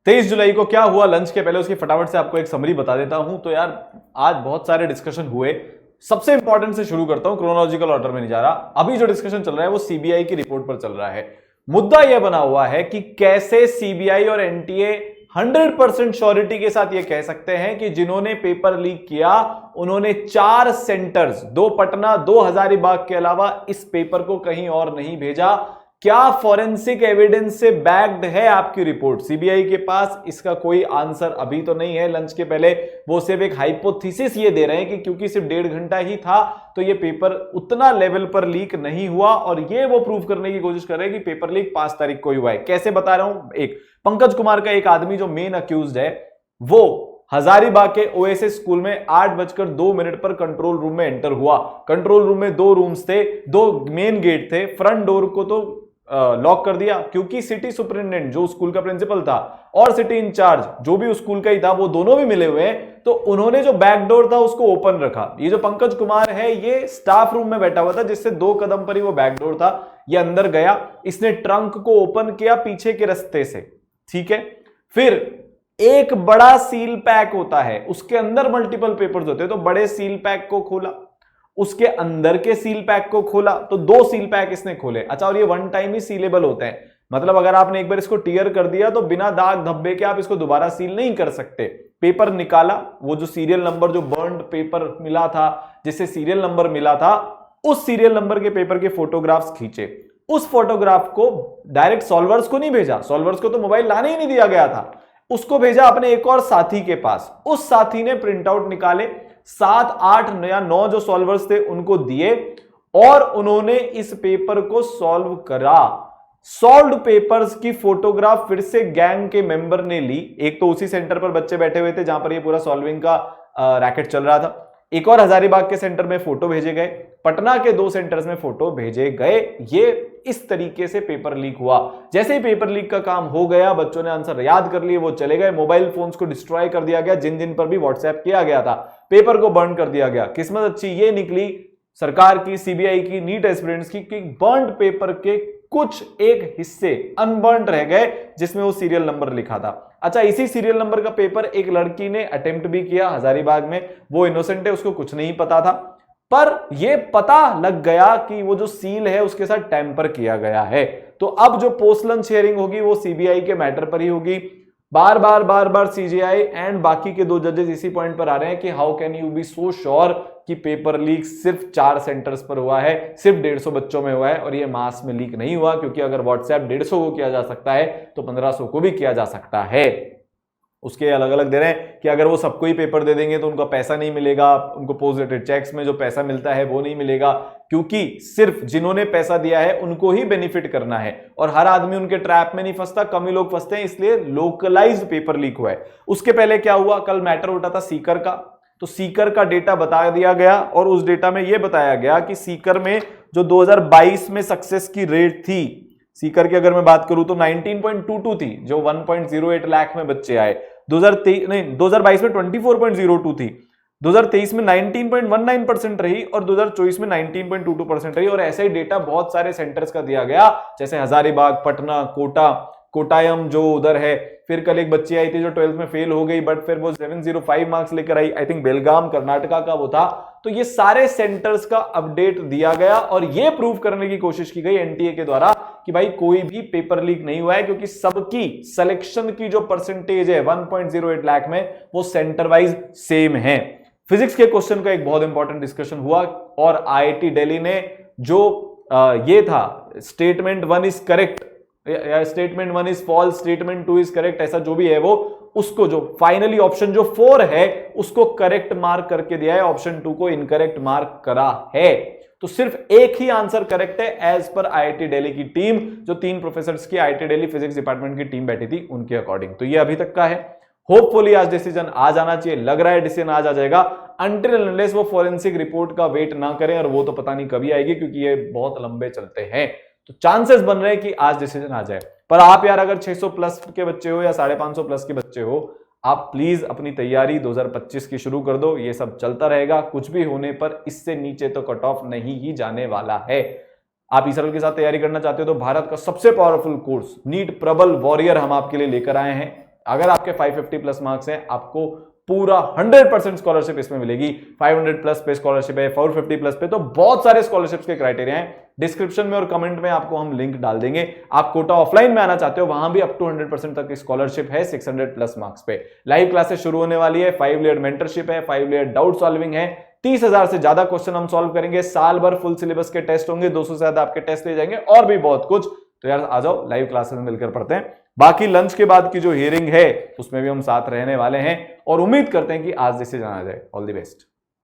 23 जुलाई को क्या हुआ लंच के पहले, उसकी फटाफट से आपको एक समरी बता देता हूं। तो यार आज बहुत सारे डिस्कशन हुए, सबसे इंपॉर्टेंट से शुरू करता हूं, क्रोनोलॉजिकल ऑर्डर में नहीं जा रहा। अभी जो डिस्कशन चल रहा है वो सीबीआई की रिपोर्ट पर चल रहा है। मुद्दा यह बना हुआ है कि कैसे सीबीआई और एनटीए 100% श्योरिटी के साथ यह कह सकते हैं कि जिन्होंने पेपर लीक किया उन्होंने 4 सेंटर्स, 2 पटना 2 हजारीबाग के अलावा इस पेपर को कहीं और नहीं भेजा। क्या फॉरेंसिक एविडेंस से बैक्ड है आपकी रिपोर्ट? सीबीआई के पास इसका कोई आंसर अभी तो नहीं है। लंच के पहले वो सिर्फ एक हाइपोथेसिस ये दे रहे हैं कि क्योंकि सिर्फ 1.5 घंटा ही था तो ये पेपर उतना लेवल पर लीक नहीं हुआ, और ये वो प्रूव करने की कोशिश कर रहे हैं कि पेपर लीक 5 तारीख को ही हुआ है। कैसे बता रहा हूं, एक पंकज कुमार का एक आदमी जो मेन अक्यूज्ड है, वो हजारीबाग के ओएसएस स्कूल में 8:02 पर कंट्रोल रूम में एंटर हुआ। कंट्रोल रूम में 2 रूम्स थे, 2 मेन गेट थे। फ्रंट डोर को तो लॉक कर दिया क्योंकि सिटी सुपरिटेंडेंट जो स्कूल का प्रिंसिपल था और सिटी इंचार्ज जो भी उस स्कूल का ही था, वो दोनों भी मिले हुए हैं, तो उन्होंने जो बैक डोर था उसको ओपन रखा। ये जो पंकज कुमार है ये स्टाफ रूम में बैठा हुआ था, जिससे 2 कदम पर ही वो बैक डोर था। ये अंदर गया, इसने ट्रंक को ओपन किया पीछे के रास्ते से, ठीक है। फिर एक बड़ा सील पैक होता है, उसके अंदर मल्टीपल पेपर्स होते हैं, तो बड़े सील पैक को खोला, उसके अंदर के सील पैक को खोला, तो 2 सील पैक इसने खोले। अच्छा, और ये 1 टाइम ही सीलेबल होते हैं, मतलब अगर आपने एक बार इसको टीयर कर दिया तो बिना दाग धब्बे के आप इसको दोबारा सील नहीं कर सकते। पेपर निकाला, वो जो सीरियल नंबर, जो बर्न्ड पेपर मिला था, जिससे सीरियल नंबर मिला था, उस सीरियल नंबर के पेपर के फोटोग्राफ्स खींचे। उस फोटोग्राफ को डायरेक्ट सॉल्वर्स को नहीं भेजा, सॉल्वर्स को तो मोबाइल लाने ही नहीं दिया गया था, उसको भेजा अपने एक और साथी के पास। उस साथी ने प्रिंट आउट निकाले, 7, 8 या 9 जो सॉल्वर्स थे उनको दिए, और उन्होंने इस पेपर को सॉल्व करा। सॉल्व्ड पेपर्स की फोटोग्राफ फिर से गैंग के मेंबर ने ली। एक तो उसी सेंटर पर बच्चे बैठे हुए थे जहां पर ये पूरा सॉल्विंग का रैकेट चल रहा था। एक और हजारीबाग के सेंटर में फोटो भेजे गए, पटना के 2 सेंटर्स में फोटो भेजे गए। ये इस तरीके से पेपर लीक हुआ। जैसे ही पेपर लीक का काम हो गया, बच्चों ने आंसर याद कर लिए, वो चले गए। मोबाइल फोन्स को डिस्ट्रॉय कर दिया गया, जिन जिन पर भी व्हाट्सएप किया गया था, पेपर को बर्न कर दिया गया। किस्मत अच्छी ये निकली सरकार की, सीबीआई की, नीट एस्पिरेंट्स की, कि बर्न्ड पेपर के कुछ एक हिस्से अनबर्न्ड रह गए जिसमें वो सीरियल नंबर लिखा था। अच्छा, इसी सीरियल नंबर का पेपर एक लड़की ने अटेम्प्ट भी किया हजारीबाग में। वो इनोसेंट है, उसको कुछ नहीं पता था, पर यह पता लग गया कि वो जो सील है उसके साथ टैंपर किया गया है। तो अब जो पोस्ट लंच हियरिंग होगी वो सीबीआई के मैटर पर ही होगी। बार बार सीजीआई एंड बाकी के 2 जजेस इसी पॉइंट पर आ रहे हैं कि how can you be so sure कि पेपर लीक सिर्फ 4 सेंटर्स पर हुआ है, सिर्फ 150 बच्चों में हुआ है, और ये मास में लीक नहीं हुआ, क्योंकि अगर व्हाट्सएप 150 को किया जा सकता है तो 1500 को भी किया जा सकता है। उसके अलग अलग दे रहे हैं कि अगर वो सबको ही पेपर दे देंगे तो उनका पैसा नहीं मिलेगा, उनको पोस्ट डेटेड चेक्स में जो पैसा मिलता है वो नहीं मिलेगा, क्योंकि सिर्फ जिन्होंने पैसा दिया है उनको ही बेनिफिट करना है, और हर आदमी उनके ट्रैप में नहीं फंसता, कम ही लोग फंसते हैं, इसलिए लोकलाइज्ड पेपर लीक हुआ है। उसके पहले क्या हुआ, कल मैटर उठा था सीकर का, तो सीकर का डेटा बता दिया गया, और उस डेटा में यह बताया गया कि सीकर में जो 2022 में सक्सेस की रेट थी, सीकर की अगर मैं बात करूं तो 19.22 थी, जो 1.08 लाख में बच्चे आए। 2022 में 24.02 थी, 2023 में 19.19% रही, और 2024 में 19.22% रही। और ऐसे ही डेटा बहुत सारे सेंटर्स का दिया गया, जैसे हजारीबाग, पटना, कोटायम जो उधर है। फिर कल एक बच्ची आई थी जो 12th में फेल हो गई, बट फिर वो 705 मार्क्स लेकर आई, आई थिंक बेलगाम कर्नाटका का वो था। तो ये सारे सेंटर्स का अपडेट दिया गया, और ये प्रूव करने की कोशिश की गई एनटीए के द्वारा कि भाई कोई भी पेपर लीक नहीं हुआ है, क्योंकि सबकी सिलेक्शन की जो परसेंटेज है 1.08 लाख में, वो सेंटर वाइज सेम है। फिजिक्स के क्वेश्चन का एक बहुत इंपॉर्टेंट डिस्कशन हुआ, और आईआईटी दिल्ली ने जो ये था स्टेटमेंट 1 इज करेक्ट या statement 1 is false, statement 2 is correct, ऐसा जो भी है वो, उसको जो फाइनली ऑप्शन जो 4 है उसको करेक्ट मार्क करके दिया है, ऑप्शन 2 को इनकरेक्ट मार्क करा है। तो सिर्फ एक ही आंसर करेक्ट है एज पर आईआईटी दिल्ली की टीम, जो 3 प्रोफेसर्स की आईआईटी दिल्ली फिजिक्स डिपार्टमेंट की टीम बैठी थी उनके अकॉर्डिंग। तो ये अभी तक का है, होपफुली आज डिसीजन आ जाना चाहिए, लग रहा है डिसीजन आज आ जाएगा, अनटिल अनलेस वो फॉरेंसिक रिपोर्ट का वेट ना करें, और वो तो पता नहीं कभी आएगी क्योंकि ये बहुत लंबे चलते हैं। तो चांसेस बन रहे हैं कि आज डिसीजन आ जाए। पर आप यार अगर 600 प्लस के बच्चे हो या 550 प्लस के बच्चे हो, आप प्लीज अपनी तैयारी 2025 की शुरू कर दो। ये सब चलता रहेगा, कुछ भी होने पर इससे नीचे तो कट ऑफ नहीं ही जाने वाला है। आप इसरो के साथ तैयारी करना चाहते हो तो भारत का सबसे पावरफुल कोर्स नीट प्रबल वॉरियर हम आपके लिए लेकर आए हैं। अगर आपके 550 प्लस मार्क्स हैं, आपको पूरा 100% स्कॉलरशिप इसमें मिलेगी। 500 प्लस पे स्कॉलरशिप है, 450 प्लस पे, तो बहुत सारे स्कॉलरशिप्स के क्राइटेरिया हैं। डिस्क्रिप्शन में और कमेंट में आपको हम लिंक डाल देंगे। आप कोटा ऑफलाइन में आना चाहते हो, वहां भी अप टू 100% तक स्कॉलरशिप है 600 प्लस मार्क्स पे। लाइव क्लासेस शुरू होने वाली है, 5 लेयर मेंटरशिप है, 5 लेयर डाउट सॉल्विंग है, 30,000 से ज्यादा क्वेश्चन हम सॉल्व करेंगे, साल भर फुल सिलेबस के टेस्ट होंगे, 200 से ज्यादा आपके टेस्ट ले जाएंगे और भी बहुत कुछ। तो यार आ जाओ, लाइव क्लासेस में मिलकर पढ़ते हैं। बाकी लंच के बाद की जो हियरिंग है उसमें भी हम साथ रहने वाले हैं और उम्मीद करते हैं कि आज जैसे जाना जाए। All the best.